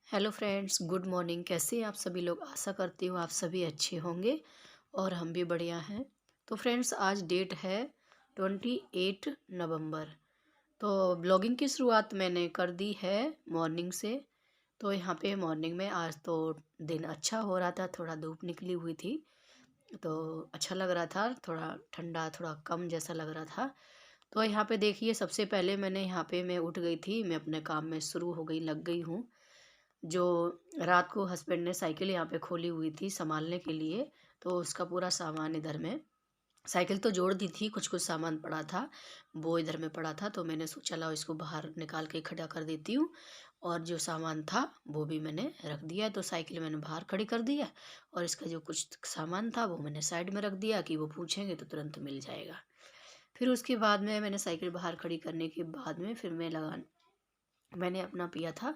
Hello friends, good morning. कैसे हैं आप सभी लोग? आशा करती हूँ आप सभी अच्छे होंगे और हम भी बढ़िया हैं। तो फ्रेंड्स, आज डेट है 28 नवंबर। तो ब्लॉगिंग की शुरुआत मैंने कर दी है मॉर्निंग से। तो यहाँ पे मॉर्निंग में आज तो दिन अच्छा हो रहा था, थोड़ा धूप निकली हुई थी तो अच्छा लग रहा था, थोड़ा ठंडा थोड़ा कम जैसा लग रहा था। तो यहाँ पे देखिए, सबसे पहले मैं उठ गई थी, मैं अपने काम में शुरू हो गई, लग गई हूँ। जो रात को हस्बैंड ने साइकिल यहाँ पे खोली हुई थी संभालने के लिए, तो उसका पूरा सामान इधर में, साइकिल तो जोड़ दी थी, कुछ कुछ सामान पड़ा था वो इधर में पड़ा था, तो मैंने सोचा लाओ इसको बाहर निकाल के खड़ा कर देती हूँ। और जो सामान था वो भी मैंने रख दिया, तो साइकिल मैंने बाहर खड़ी कर दिया और इसका जो कुछ सामान था वो मैंने साइड में रख दिया कि वो पूछेंगे तो तुरंत मिल जाएगा। फिर उसके बाद में मैंने साइकिल बाहर खड़ी करने के बाद में फिर मैंने अपना पिया था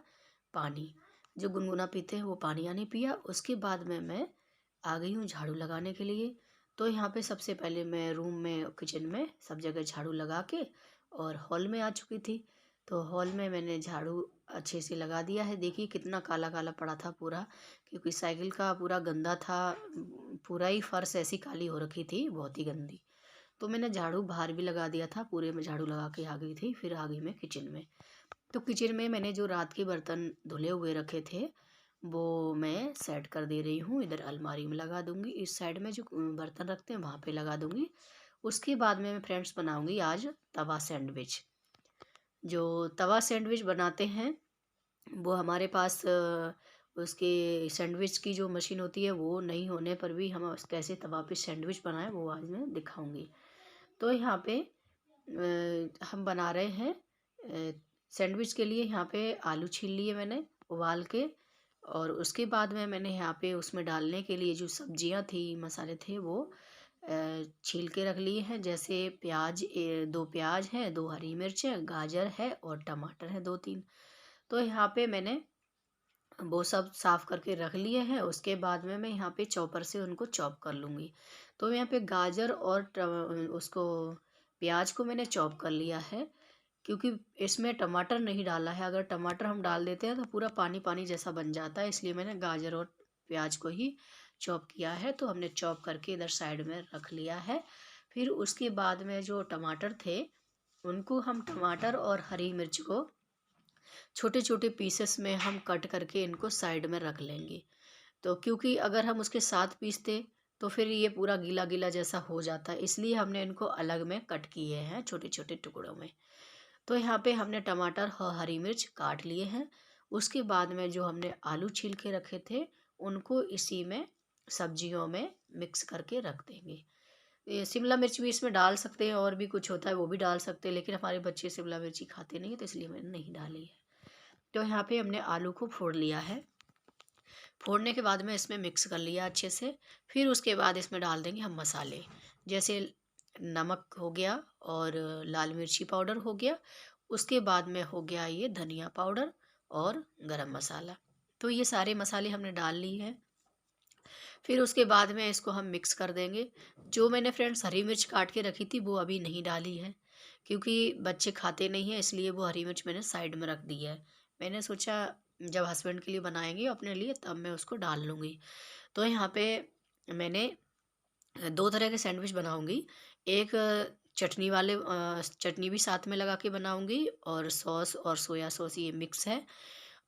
पानी, जो गुनगुना पीते हैं वो पानी आने पिया। उसके बाद में मैं आ गई हूँ झाड़ू लगाने के लिए। तो यहाँ पे सबसे पहले मैं रूम में, किचन में सब जगह झाड़ू लगा के और हॉल में आ चुकी थी। तो हॉल में मैंने झाड़ू अच्छे से लगा दिया है। देखिए कितना काला काला पड़ा था पूरा, क्योंकि साइकिल का पूरा गंदा था, पूरा ही फर्श ऐसी काली हो रखी थी, बहुत ही गंदी। तो मैंने झाड़ू बाहर भी लगा दिया था, पूरे में झाड़ू लगा के आ गई थी। फिर आ गई मैं किचन में। तो किचन में मैंने जो रात के बर्तन धुले हुए रखे थे वो मैं सेट कर दे रही हूँ, इधर अलमारी में लगा दूंगी, इस साइड में जो बर्तन रखते हैं वहाँ पे लगा दूंगी। उसके बाद में मैं फ्रेंड्स बनाऊंगी आज तवा सैंडविच। जो तवा सैंडविच बनाते हैं वो हमारे पास उसके सैंडविच की जो मशीन होती है वो नहीं होने पर भी हम कैसे तवा पे सैंडविच बनाएं वो आज मैं दिखाऊंगी। तो यहाँ पे हम बना रहे हैं सैंडविच के लिए। यहाँ पे आलू छील लिए मैंने उबाल के, और उसके बाद में मैंने यहाँ पे उसमें डालने के लिए जो सब्जियां थी, मसाले थे, वो छील के रख लिए हैं। जैसे प्याज, दो प्याज हैं, दो हरी मिर्च है, गाजर है और टमाटर है दो तीन। तो यहाँ पे मैंने वो सब साफ करके रख लिए हैं। उसके बाद में मैं यहाँ पे चॉपर से उनको चॉप कर लूँगी। तो यहाँ पे गाजर और उसको प्याज को मैंने चॉप कर लिया है, क्योंकि इसमें टमाटर नहीं डाला है। अगर टमाटर हम डाल देते हैं तो पूरा पानी पानी जैसा बन जाता है, इसलिए मैंने गाजर और प्याज को ही चॉप किया है। तो हमने चॉप करके इधर साइड में रख लिया है। फिर उसके बाद में जो टमाटर थे उनको हम, टमाटर और हरी मिर्च को छोटे छोटे पीसेस में हम कट करके इनको साइड में रख लेंगे। तो क्योंकि अगर हम उसके साथ पीसते तो फिर ये पूरा गीला गीला जैसा हो जाता है, इसलिए हमने इनको अलग में कट किए हैं छोटे छोटे टुकड़ों में। तो यहाँ पे हमने टमाटर और हरी मिर्च काट लिए हैं। उसके बाद में जो हमने आलू छील के रखे थे उनको इसी में, सब्जियों में मिक्स करके रख देंगे। ये शिमला मिर्च भी इसमें डाल सकते हैं, और भी कुछ होता है वो भी डाल सकते हैं, लेकिन हमारे बच्चे शिमला मिर्ची खाते नहीं है तो इसलिए मैंने नहीं डाली है। तो यहाँ पे हमने आलू को फोड़ लिया है। फोड़ने के बाद में इसमें मिक्स कर लिया अच्छे से। फिर उसके बाद इसमें डाल देंगे हम मसाले, जैसे नमक हो गया और लाल मिर्ची पाउडर हो गया। उसके बाद में हो गया ये धनिया पाउडर और गरम मसाला। तो ये सारे मसाले हमने डाल लिए हैं। फिर उसके बाद में इसको हम मिक्स कर देंगे। जो मैंने फ्रेंड्स हरी मिर्च काट के रखी थी वो अभी नहीं डाली है, क्योंकि बच्चे खाते नहीं हैं, इसलिए वो हरी मिर्च मैंने साइड में रख दी है। मैंने सोचा जब हस्बैंड के लिए बनाएंगे अपने लिए तब मैं उसको डाल लूँगी। तो यहाँ पे मैंने दो तरह के सैंडविच बनाऊँगी। एक चटनी वाले, चटनी भी साथ में लगा के बनाऊँगी, और सॉस और सोया सॉस ये मिक्स है।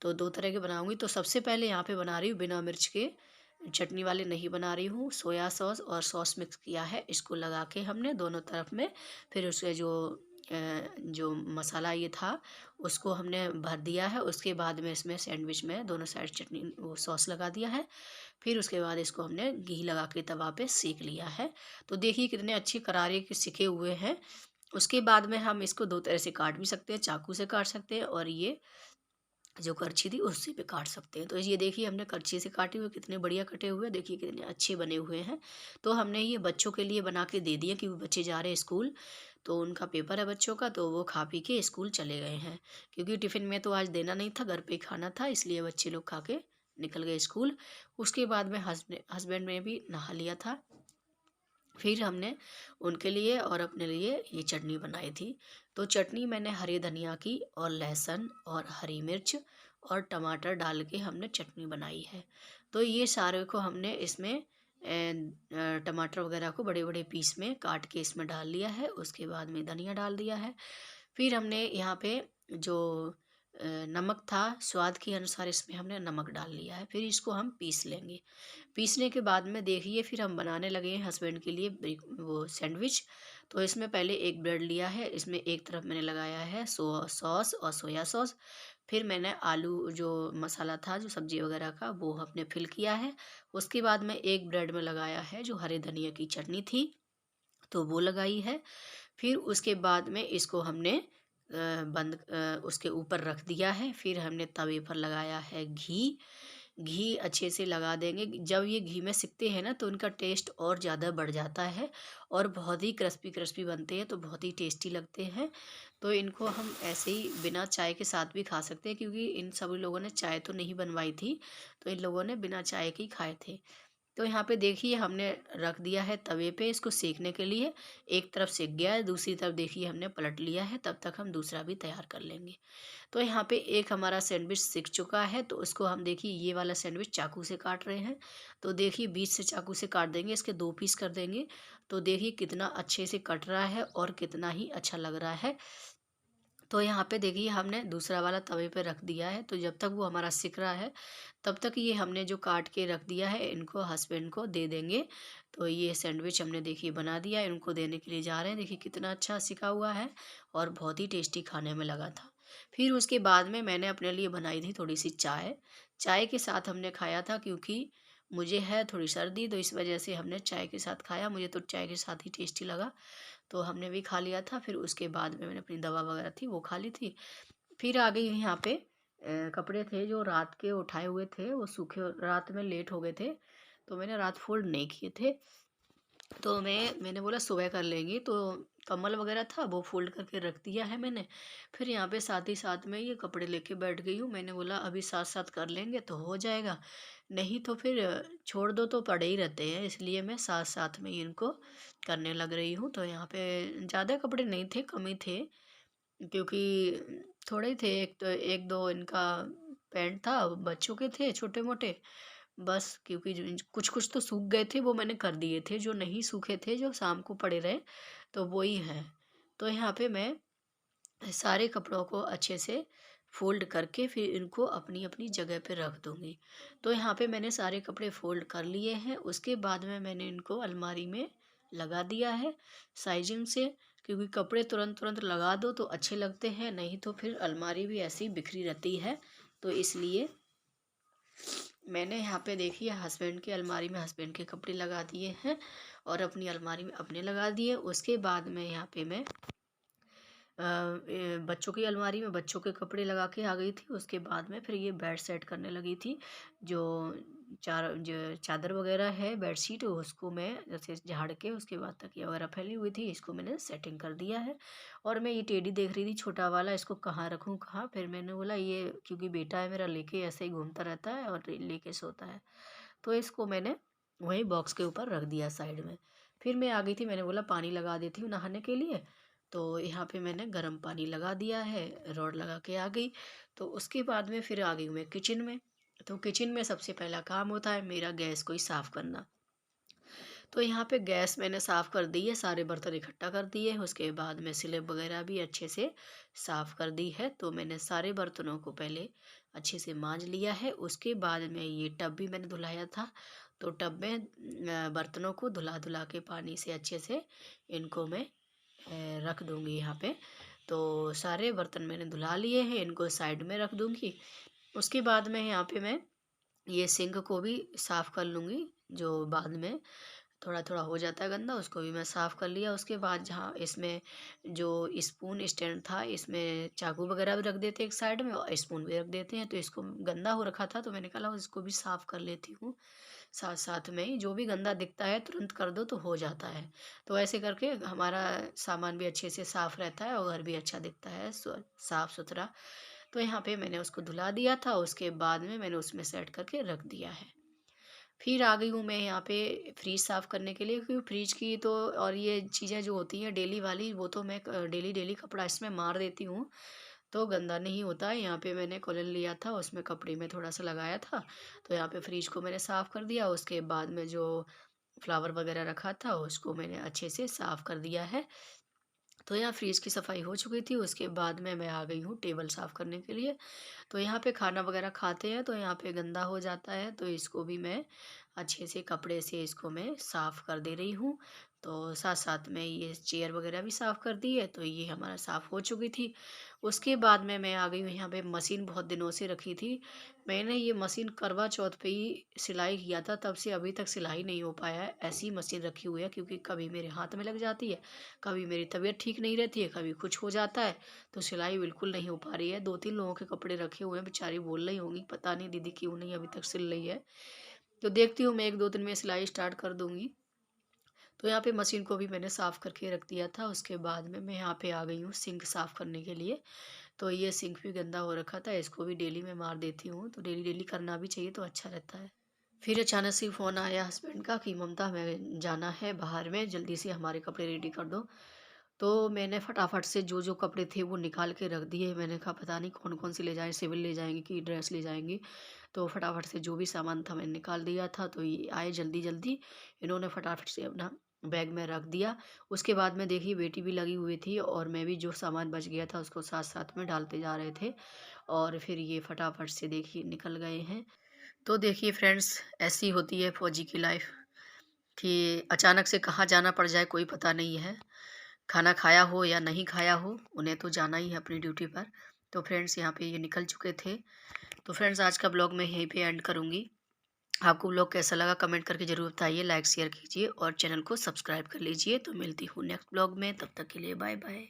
तो दो तरह के बनाऊँगी। तो सबसे पहले यहाँ पे बना रही हूँ बिना मिर्च के, चटनी वाले नहीं बना रही हूँ, सोया सॉस और सॉस मिक्स किया है, इसको लगा के हमने दोनों तरफ में। फिर उसके जो मसाला ये था उसको हमने भर दिया है। उसके बाद में इसमें सैंडविच में दोनों साइड चटनी वो सॉस लगा दिया है। फिर उसके बाद इसको हमने घी लगा के तवा पे सेक लिया है। तो देखिए कितने अच्छे करारे के सिके हुए हैं। उसके बाद में हम इसको दो तरह से काट भी सकते हैं, चाकू से काट सकते हैं और ये जो करछी थी उससे भी काट सकते हैं। तो ये देखिए हमने करछी से काटे हुए, कितने बढ़िया कटे हुए, देखिए कितने अच्छे बने हुए हैं। तो हमने ये बच्चों के लिए बना के दे दिए, क्योंकि बच्चे जा रहे हैं स्कूल, तो उनका पेपर है बच्चों का, तो वो खा पी के स्कूल चले गए हैं। क्योंकि टिफ़िन में तो आज देना नहीं था, घर पे ही खाना था, इसलिए बच्चे लोग खा के निकल गए स्कूल। उसके बाद में हस्बैंड ने भी नहा लिया था। फिर हमने उनके लिए और अपने लिए ये चटनी बनाई थी। तो चटनी मैंने हरे धनिया की और लहसुन और हरी मिर्च और टमाटर डाल के हमने चटनी बनाई है। तो ये सारे को हमने इसमें टमाटर वगैरह को बड़े बड़े पीस में काट के इसमें डाल लिया है। उसके बाद में धनिया डाल दिया है। फिर हमने यहाँ पे जो नमक था स्वाद के अनुसार इसमें हमने नमक डाल लिया है। फिर इसको हम पीस लेंगे। पीसने के बाद में देखिए फिर हम बनाने लगे हैं हस्बैंड के लिए वो सैंडविच। तो इसमें पहले एक ब्रेड लिया है, इसमें एक तरफ मैंने लगाया है सॉस और सोया सॉस। फिर मैंने आलू जो मसाला था जो सब्जी वगैरह का वो हमने फिल किया है। उसके बाद में एक ब्रेड में लगाया है जो हरे धनिया की चटनी थी, तो वो लगाई है। फिर उसके बाद में इसको हमने उसके ऊपर रख दिया है। फिर हमने तवे पर लगाया है घी। घी अच्छे से लगा देंगे। जब ये घी में सिकते हैं ना तो इनका टेस्ट और ज़्यादा बढ़ जाता है और बहुत ही क्रिस्पी क्रिस्पी बनते हैं, तो बहुत ही टेस्टी लगते हैं। तो इनको हम ऐसे ही बिना चाय के साथ भी खा सकते हैं, क्योंकि इन सभी लोगों ने चाय तो नहीं बनवाई थी, तो इन लोगों ने बिना चाय के ही खाए थे। तो यहाँ पे देखिए हमने रख दिया है तवे पे इसको सेकने के लिए। एक तरफ सेक गया है, दूसरी तरफ देखिए हमने पलट लिया है। तब तक हम दूसरा भी तैयार कर लेंगे। तो यहाँ पे एक हमारा सैंडविच सिक चुका है, तो उसको हम देखिए ये वाला सैंडविच चाकू से काट रहे हैं। तो देखिए बीच से चाकू से काट देंगे, इसके 2 पीस कर देंगे। तो देखिए कितना अच्छे से कट रहा है और कितना ही अच्छा लग रहा है। तो यहाँ पे देखिए हमने दूसरा वाला तवे पे रख दिया है। तो जब तक वो हमारा सिक रहा है तब तक ये हमने जो काट के रख दिया है इनको हस्बैंड को दे देंगे। तो ये सैंडविच हमने देखिए बना दिया है, इनको देने के लिए जा रहे हैं। देखिए कितना अच्छा सिका हुआ है और बहुत ही टेस्टी खाने में लगा था। फिर उसके बाद में मैंने अपने लिए बनाई थी थोड़ी सी चाय। चाय के साथ हमने खाया था, क्योंकि मुझे है थोड़ी सर्दी, तो इस वजह से हमने चाय के साथ खाया। मुझे तो चाय के साथ ही टेस्टी लगा, तो हमने भी खा लिया था। फिर उसके बाद में मैंने अपनी दवा वगैरह थी वो खा ली थी। फिर आ गई यहाँ पे कपड़े थे जो रात के उठाए हुए थे, वो सूखे रात में लेट हो गए थे, तो मैंने रात फोल्ड नहीं किए थे। तो मैंने बोला सुबह कर लेंगे, तो कम्बल वगैरह था वो फोल्ड करके रख दिया है मैंने। फिर यहाँ पे साथ ही साथ में ये कपड़े लेके बैठ गई हूँ। मैंने बोला अभी साथ साथ कर लेंगे तो हो जाएगा, नहीं तो फिर छोड़ दो तो पड़े ही रहते हैं, इसलिए मैं साथ साथ में ही इनको करने लग रही हूँ। तो यहाँ पे ज़्यादा कपड़े नहीं थे, कम ही थे, क्योंकि थोड़े ही थे। एक तो एक दो इनका पैंट था, बच्चों के थे छोटे मोटे, बस। क्योंकि जो कुछ कुछ तो सूख गए थे वो मैंने कर दिए थे, जो नहीं सूखे थे जो शाम को पड़े रहे तो वो ही हैं। तो यहाँ पे मैं सारे कपड़ों को अच्छे से फ़ोल्ड करके फिर इनको अपनी अपनी जगह पे रख दूँगी। तो यहाँ पे मैंने सारे कपड़े फ़ोल्ड कर लिए हैं। उसके बाद में मैंने इनको अलमारी में लगा दिया है साइजिंग से, क्योंकि कपड़े तुरंत तुरंत लगा दो तो अच्छे लगते हैं, नहीं तो फिर अलमारी भी ऐसी बिखरी रहती है। तो इसलिए मैंने यहाँ पे देखिए हस्बैंड की अलमारी में हस्बैंड के कपड़े लगा दिए हैं और अपनी अलमारी में अपने लगा दिए। उसके बाद में यहाँ पे मैं बच्चों की अलमारी में बच्चों के कपड़े लगा के आ गई थी। उसके बाद में फिर ये बेड सेट करने लगी थी। जो जो चादर वगैरह है बेडशीट, उसको मैं जैसे झाड़ के उसके बाद तकिया वगैरह फैली हुई थी, इसको मैंने सेटिंग कर दिया है। और मैं ये टेडी देख रही थी छोटा वाला, इसको कहाँ रखूँ कहाँ। फिर मैंने बोला ये क्योंकि बेटा है मेरा लेके ऐसे ही घूमता रहता है और लेके सोता है, तो इसको मैंने वहीं बॉक्स के ऊपर रख दिया साइड में। फिर मैं आ गई थी, मैंने बोला पानी लगा देती हूँ नहाने के लिए। तो यहाँ पे मैंने गर्म पानी लगा दिया है, रॉड लगा के आ गई। तो उसके बाद में फिर आ गई हूँ मैं किचन में। तो किचन में सबसे पहला काम होता है मेरा गैस को ही साफ़ करना। तो यहाँ पे गैस मैंने साफ़ कर दी है, सारे बर्तन इकट्ठा कर दिए हैं। उसके बाद में स्लैब वगैरह भी अच्छे से साफ़ कर दी है। तो मैंने सारे बर्तनों को पहले अच्छे से मांज लिया है। उसके बाद में ये टब भी मैंने धुलाया था, तो टब में बर्तनों को धुला धुला के पानी से अच्छे से इनको मैं रख दूँगी यहाँ पे। तो सारे बर्तन मैंने धुला लिए हैं, इनको साइड में रख दूँगी। उसके बाद में यहाँ पे मैं ये सिंक को भी साफ़ कर लूँगी, जो बाद में थोड़ा थोड़ा हो जाता है गंदा, उसको भी मैं साफ़ कर लिया। उसके बाद जहाँ इसमें जो स्पून स्टैंड था, इसमें चाकू वगैरह भी रख देते हैं एक साइड में और स्पून भी रख देते हैं, तो इसको गंदा हो रखा था तो मैंने कहा इसको भी साफ़ कर लेती हूँ। साथ साथ में ही जो भी गंदा दिखता है तुरंत कर दो तो हो जाता है। तो ऐसे करके हमारा सामान भी अच्छे से साफ़ रहता है और घर भी अच्छा दिखता है साफ़ सुथरा। तो यहाँ पे मैंने उसको धुला दिया था, उसके बाद में मैंने उसमें सेट करके रख दिया है। फिर आ गई हूँ मैं यहाँ पे फ्रिज साफ़ करने के लिए, क्योंकि फ्रिज की तो और ये चीज़ें जो होती हैं डेली वाली वो तो मैं डेली डेली कपड़ा इसमें मार देती हूँ। तो गंदा नहीं होता है। यहाँ पे मैंने कॉटन लिया था, उसमें कपड़े में थोड़ा सा लगाया था, तो यहाँ पे फ्रिज को मैंने साफ़ कर दिया। उसके बाद में जो फ्लावर वगैरह रखा था उसको मैंने अच्छे से साफ़ कर दिया है। तो यहाँ फ्रिज की सफाई हो चुकी थी। उसके बाद में मैं आ गई हूँ टेबल साफ़ करने के लिए। तो यहाँ पे खाना वगैरह खाते हैं तो यहाँ पे गंदा हो जाता है, तो इसको भी मैं अच्छे से कपड़े से इसको मैं साफ़ कर दे रही हूँ। तो साथ साथ में ये चेयर वगैरह भी साफ़ कर दी है, तो ये हमारा साफ़ हो चुकी थी। उसके बाद में मैं आ गई हूँ यहाँ पे। मशीन बहुत दिनों से रखी थी मैंने। ये मशीन करवा चौथ पे ही सिलाई किया था, तब से अभी तक सिलाई नहीं हो पाया है। ऐसी मशीन रखी हुई है क्योंकि कभी मेरे हाथ में लग जाती है, कभी मेरी तबीयत ठीक नहीं रहती है, कभी कुछ हो जाता है, तो सिलाई बिल्कुल नहीं हो पा रही है। 2-3 लोगों के कपड़े रखे हुए हैं, बेचारी बोल रही होंगी पता नहीं दीदी क्यों नहीं अभी तक सिल रही है। तो देखती हूँ मैं 1-2 दिन में सिलाई स्टार्ट कर दूँगी। तो यहाँ पे मशीन को भी मैंने साफ़ करके रख दिया था। उसके बाद में मैं यहाँ पे आ गई हूँ सिंक साफ़ करने के लिए। तो ये सिंक भी गंदा हो रखा था, इसको भी डेली मैं मार देती हूँ, तो डेली करना भी चाहिए तो अच्छा रहता है। फिर अचानक से फ़ोन आया हस्बैंड का कि ममता हमें जाना है बाहर में, जल्दी से हमारे कपड़े रेडी कर दो। तो मैंने फटाफट से जो कपड़े थे वो निकाल के रख दिए। मैंने कहा पता नहीं कौन-कौन से ले जाएँ, सिविल ले जाएँगे कि ड्रेस ले जाएँगे। तो फटाफट से जो भी सामान था मैंने निकाल दिया था, तो ये आए जल्दी-जल्दी। इन्होंने फटाफट से अपना बैग में रख दिया। उसके बाद में देखिए बेटी भी लगी हुई थी और मैं भी जो सामान बच गया था उसको साथ-साथ में डालते जा रहे थे और फिर ये फटाफट से देखिए निकल गए हैं। तो देखिए फ्रेंड्स, ऐसी होती है फ़ौजी की लाइफ़ कि अचानक से कहाँ जाना पड़ जाए कोई पता नहीं है। खाना खाया हो या नहीं खाया हो, उन्हें तो जाना ही है अपनी ड्यूटी पर। तो फ्रेंड्स यहाँ पे ये निकल चुके थे। तो फ्रेंड्स आज का ब्लॉग मैं यहीं पे एंड करूँगी। आपको ब्लॉग कैसा लगा कमेंट करके ज़रूर बताइए, लाइक शेयर कीजिए और चैनल को सब्सक्राइब कर लीजिए। तो मिलती हूँ नेक्स्ट ब्लॉग में, तब तक के लिए बाय बाय।